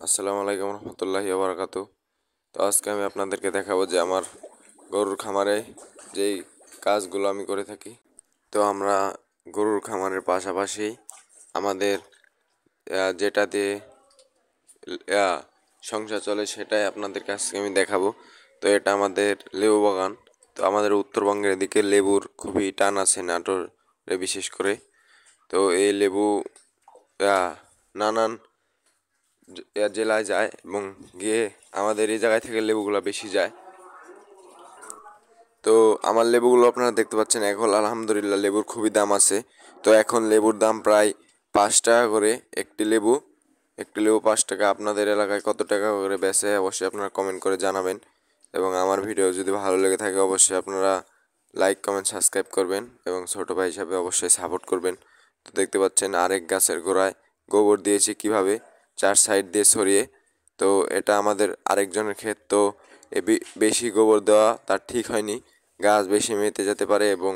আসসালামু আলাইকুম রহমতুল্লাহি ওয়া বারাকাতুহু। তো আজকে আমি আপনাদেরকে দেখাবো যে আমার গরুর খামারে যেই কাজগুলো আমি করে থাকি। তো আমরা গরুর খামারের পাশাপাশি আমাদের যেটা দিয়ে আহ, সংসার চলে সেটাই আপনাদেরকে আজকে আমি দেখাবো। তো এটা আমাদের লেবু বাগান। তো আমাদের উত্তরবঙ্গের এদিকে লেবুর খুবই টান আছে, নাটোরে বিশেষ করে। তো এই লেবু নানান জেলায় যায় এবং গিয়ে আমাদের এই জায়গায় থেকে লেবুগুলো বেশি যায়। তো আমার লেবুগুলো আপনারা দেখতে পাচ্ছেন, এখন আলহামদুলিল্লাহ লেবুর খুবই দাম আছে। তো এখন লেবুর দাম প্রায় 5 টাকা করে একটি লেবু 5 টাকা। আপনাদের এলাকায় কত টাকা করে বেচে অবশ্যই আপনারা কমেন্ট করে জানাবেন। এবং আমার ভিডিও যদি ভালো লেগে থাকে অবশ্যই আপনারা লাইক কমেন্ট সাবস্ক্রাইব করবেন এবং ছোটো ভাই হিসাবে অবশ্যই সাপোর্ট করবেন। তো দেখতে পাচ্ছেন আরেক গাছের গোড়ায় গোবর দিয়েছি কিভাবে 4 সাইড দিয়ে ছড়িয়ে। তো এটা আমাদের আরেকজনের ক্ষেত। তো বেশি গোবর দেওয়া তার ঠিক হয়নি, গাছ বেশি মেতে যেতে পারে এবং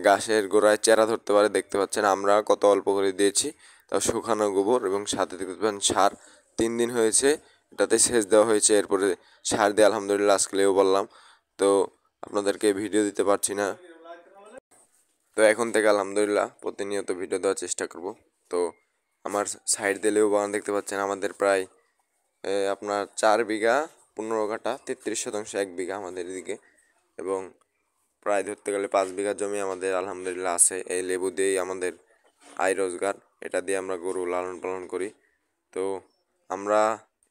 গাছের গোড়ায় চেরা ধরতে পারে। দেখতে পাচ্ছেন আমরা কত অল্প করে দিয়েছি, তাও শুকানো গোবর এবং সাথে দেখতে পাচ্ছেন সার। 3 দিন হয়েছে এটাতে সেচ দেওয়া হয়েছে, এরপরে সার দিয়ে আলহামদুলিল্লাহ আজকে লেবু বললাম। তো আপনাদেরকে ভিডিও দিতে পারছি না, তো এখন থেকে আলহামদুলিল্লাহ প্রতিনিয়ত ভিডিও দেওয়ার চেষ্টা করব। তো আমার সাইড দিয়ে লেবু বাগান দেখতে পাচ্ছেন আমাদের প্রায় আপনার 4 বিঘা 15 কাঠা 33 শতাংশ 1 বিঘা আমাদের এদিকে, এবং প্রায় ধরতে গেলে 5 বিঘা জমি আমাদের আলহামদুলিল্লাহ আছে। এই লেবু দিয়েই আমাদের আয় রোজগার, এটা দিয়ে আমরা গরু লালন পালন করি। তো আমরা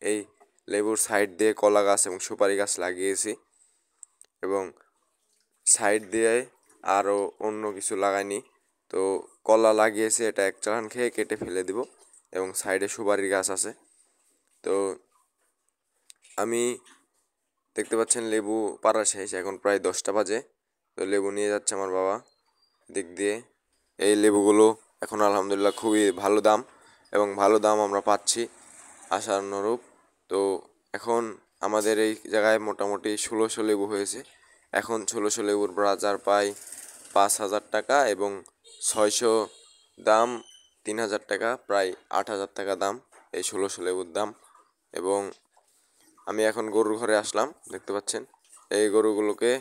এই লেবুর সাইড দিয়ে কলা গাছ এবং সুপারি গাছ লাগিয়েছি, এবং সাইড দিয়ে আরও অন্য কিছু লাগাইনি। তো কলা লাগিয়েছি, এটা এক চালান খেয়ে কেটে ফেলে দিব, এবং সাইডে সুপারির গাছ আছে। তো আমি দেখতে পাচ্ছেন লেবু পাড়া শেষ, এখন প্রায় 10টা বাজে। তো লেবু নিয়ে যাচ্ছে আমার বাবা দিক দিয়ে। এই লেবুগুলো এখন আলহামদুলিল্লাহ খুবই ভালো দাম, এবং ভালো দাম আমরা পাচ্ছি আশানুরূপ। তো এখন আমাদের এই জায়গায় মোটামুটি 1600 লেবু হয়েছে। এখন 1600 লেবুর বাজার পাই 5,000 টাকা, এবং 600 দাম 3,000 টাকা, প্রায় 8,000 টাকা দাম এই 1600 লেবুর দাম। এবং আমি এখন গরুর ঘরে আসলাম, দেখতে পাচ্ছেন এই গরুগুলোকে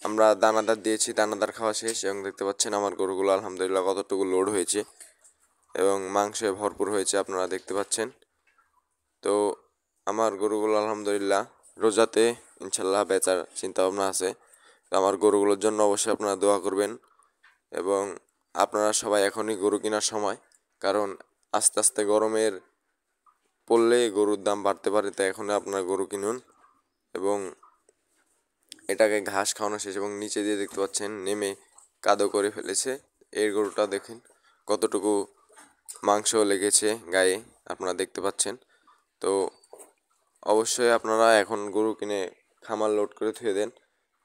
আমরা দানাদার দিয়েছি, দানাদার খাওয়া শেষ, এবং দেখতে পাচ্ছেন আমার গরুগুলো আলহামদুলিল্লাহ কতটুকু লোড হয়েছে এবং মাংসে ভরপুর হয়েছে আপনারা দেখতে পাচ্ছেন। তো আমার গরুগুলো আলহামদুলিল্লাহ রোজাতে ইনশাল্লাহ বেচার চিন্তা ভাবনা আছে। তো আমার গরুগুলোর জন্য অবশ্যই আপনারা দোয়া করবেন, এবং আপনারা সবাই এখনই গরু কেনার সময়, কারণ আস্তে আস্তে গরমের পড়লে গরুর দাম বাড়তে পারে। তাই এখন আপনারা গরু কিনুন, এবং এটাকে ঘাস খাওয়ানো শেষ, এবং নিচে দিয়ে দেখতে পাচ্ছেন নেমে কাদো করে ফেলেছে। এই গরুটা দেখেন কতটুকু মাংস লেগেছে গায়ে, আপনারা দেখতে পাচ্ছেন। তো অবশ্যই আপনারা এখন গরু কিনে খামার লোড করে থুয়ে দেন।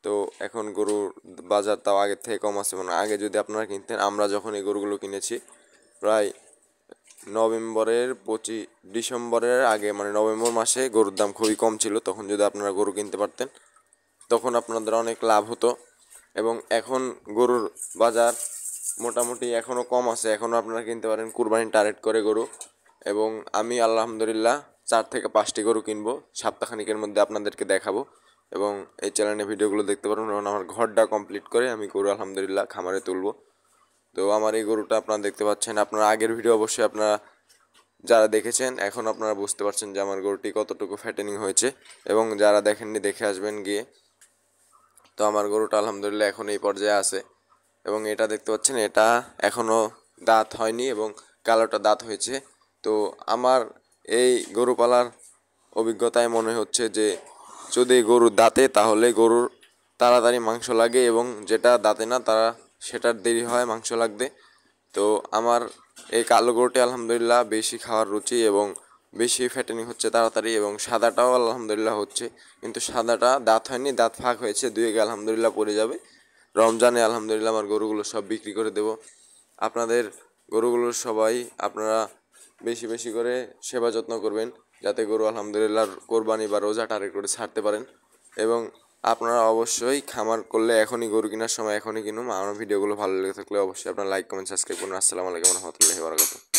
তো এখন গরুর বাজার তাও আগের থেকে কম আছে, মানে আগে যদি আপনারা কিনতেন, আমরা যখন এই গরুগুলো কিনেছি প্রায় ডিসেম্বরের আগে, মানে নভেম্বর মাসে গরুর দাম খুবই কম ছিল। তখন যদি আপনারা গরু কিনতে পারতেন তখন আপনাদের অনেক লাভ হতো। এবং এখন গরুর বাজার মোটামুটি এখনও কম আছে, এখনও আপনারা কিনতে পারেন কুরবানির টার্গেট করে গরু। এবং আমি আলহামদুলিল্লাহ 4 থেকে 5টি গরু কিনবো, সপ্তাহখানিকের মধ্যে আপনাদেরকে দেখাবো, এবং এই চ্যানেলে ভিডিওগুলো দেখতে পারবেন। এবং আমার ঘরটা কমপ্লিট করে আমি গরু আলহামদুলিল্লাহ খামারে তুলবো। তো আমার এই গরুটা আপনারা দেখতে পাচ্ছেন, আপনারা আগের ভিডিও অবশ্যই আপনারা যারা দেখেছেন এখন আপনারা বুঝতে পারছেন যে আমার গরুটি কতটুকু ফ্যাটেনিং হয়েছে, এবং যারা দেখেননি দেখে আসবেন গিয়ে। তো আমার গরুটা আলহামদুলিল্লাহ এখন এই পর্যায়ে আছে, এবং এটা দেখতে পাচ্ছেন এটা এখনও দাঁত হয়নি এবং কালোটা দাঁত হয়েছে। তো আমার এই গরু পালার অভিজ্ঞতায় মনে হচ্ছে যে যদি গরু দাঁতে তাহলে গরুর তাড়াতাড়ি মাংস লাগে, এবং যেটা দাঁতে না তারা সেটার দেরি হয় মাংস লাগতে। তো আমার এই কালো গরুটি আলহামদুলিল্লাহ বেশি খাওয়ার রুচি এবং বেশি ফ্যাটেনিং হচ্ছে তাড়াতাড়ি, এবং সাদাটাও আলহামদুলিল্লাহ হচ্ছে, কিন্তু সাদাটা দাঁত হয়নি, দাঁত ফাঁক হয়েছে, 2 আলহামদুলিল্লাহ পড়ে যাবে। রমজানে আলহামদুলিল্লাহ আমার গরুগুলো সব বিক্রি করে দেব। আপনাদের গরুগুলোর সবাই আপনারা বেশি বেশি করে সেবা যত্ন করবেন, যাতে গরু আলহামদুলিল্লাহ কোরবানি বা রোজা টার্গেট করে ছাড়তে পারেন। এবং আপনারা অবশ্যই খামার করলে এখনই গরু কেনার সময় এখনই কিনুন। আমার ভিডিওগুলো ভালো লেগে থাকলে অবশ্যই আপনারা লাইক কমেন্ট সাবস্ক্রাইব করুন। আসসালামু আলাইকুম রহমতুল্লাহি ওয়া বারাকাতুহু।